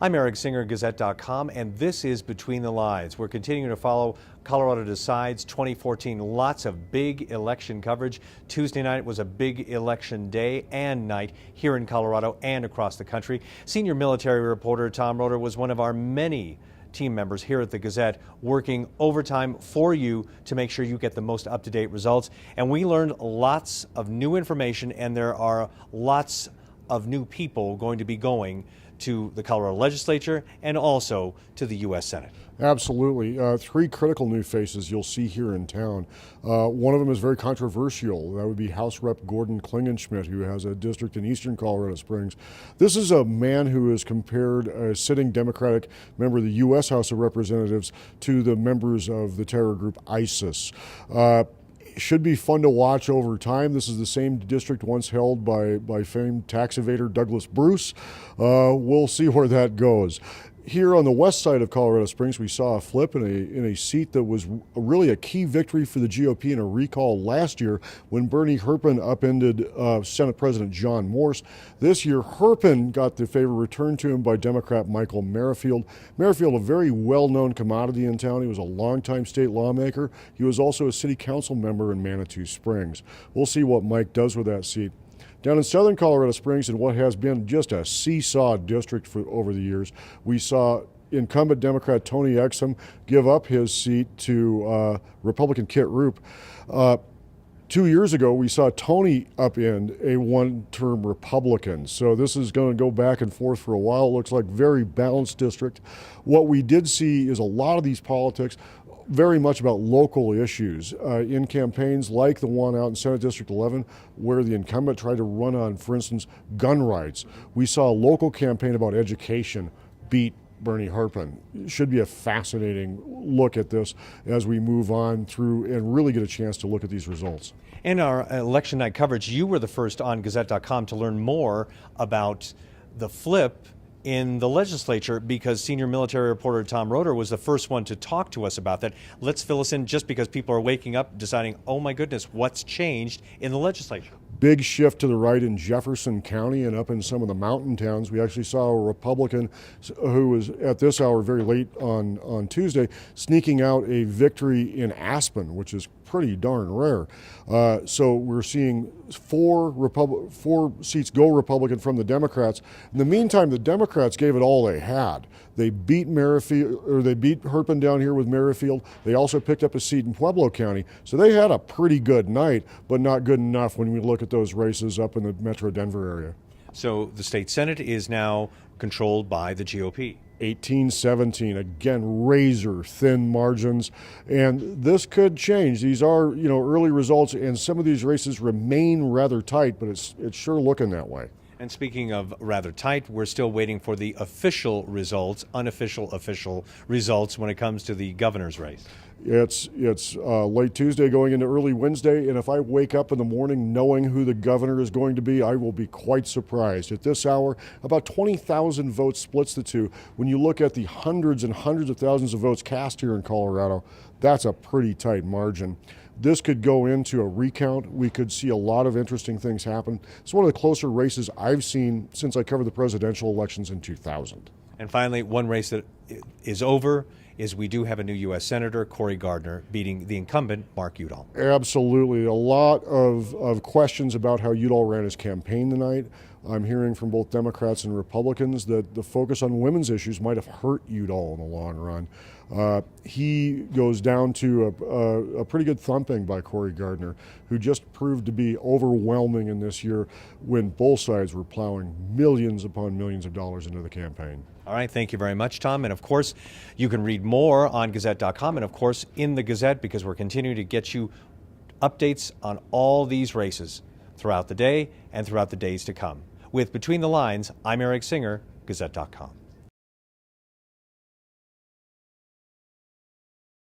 I'm Eric Singer, Gazette.com, and this is Between the Lines. We're continuing to follow Colorado Decides 2014. Lots of big election coverage. Tuesday night was a big election day and night here in Colorado and across the country. Senior military reporter Tom Roeder was one of our many team members here at the Gazette working overtime for you to make sure you get the most up-to-date results. And we learned lots of new information, and there are lots of new people going to be going to the Colorado legislature and also to the U.S. Senate. Absolutely. Three critical new faces you'll see here in town. One of them is very controversial. That would be House Rep. Gordon Klingenschmidt, who has a district in eastern Colorado Springs. This is a man who is compared a sitting Democratic member of the U.S. House of Representatives to the members of the terror group ISIS. Should be fun to watch over time. This is the same district once held by famed tax evader Douglas Bruce. We'll see where that goes. Here on the west side of Colorado Springs, we saw a flip in a seat that was really a key victory for the GOP in a recall last year when Bernie Herpin upended Senate President John Morse. This year, Herpin got the favor returned to him by Democrat Michael Merrifield. Merrifield, a very well-known commodity in town. He was a longtime state lawmaker. He was also a city council member in Manitou Springs. We'll see what Mike does with that seat. Down in southern Colorado Springs, in what has been just a seesaw district over the years, we saw incumbent Democrat Tony Exum give up his seat to Republican Kit Roop. 2 years ago, we saw Tony upend a one-term Republican. So this is going to go back and forth for a while. It looks like very balanced district. What we did see is a lot of these politics very much about local issues in campaigns like the one out in Senate District 11 where the incumbent tried to run on, for instance, gun rights. We saw a local campaign about education beat Bernie Herpin. It should be a fascinating look at this as we move on through and really get a chance to look at these results. In our election night coverage, you were the first on Gazette.com to learn more about the flip in the legislature because senior military reporter Tom Roeder was the first one to talk to us about that. Let's fill us in just because people are waking up deciding, oh my goodness, what's changed in the legislature? Big shift to the right in Jefferson County and up in some of the mountain towns. We actually saw a Republican who was at this hour very late on Tuesday sneaking out a victory in Aspen, which is pretty darn rare. So we're seeing four seats go Republican from the Democrats. In the meantime, the Democrats gave it all they had. They beat Merrifield, or they beat Herpin down here with Merrifield. They also picked up a seat in Pueblo County. So they had a pretty good night, but not good enough when we look at those races up in the Metro Denver area. So the state Senate is now controlled by the GOP. 18-17, again, razor thin margins, and this could change. These are, early results, and some of these races remain rather tight, but it's sure looking that way. And speaking of rather tight, we're still waiting for the official results, official results when it comes to the governor's race. It's late Tuesday going into early Wednesday, and if I wake up in the morning knowing who the governor is going to be, I will be quite surprised. At this hour, about 20,000 votes splits the two. When you look at the hundreds and hundreds of thousands of votes cast here in Colorado, that's a pretty tight margin. This could go into a recount. We could see a lot of interesting things happen. It's one of the closer races I've seen since I covered the presidential elections in 2000. And finally, one race that is over is we do have a new U.S. Senator, Cory Gardner, beating the incumbent, Mark Udall. Absolutely. A lot of questions about how Udall ran his campaign tonight. I'm hearing from both Democrats and Republicans that the focus on women's issues might have hurt Udall in the long run. He goes down to a pretty good thumping by Cory Gardner, who just proved to be overwhelming in this year when both sides were plowing millions upon millions of dollars into the campaign. All right, thank you very much, Tom. And of course, you can read more on Gazette.com and of course in the Gazette because we're continuing to get you updates on all these races throughout the day and throughout the days to come. With Between the Lines, I'm Eric Singer, Gazette.com.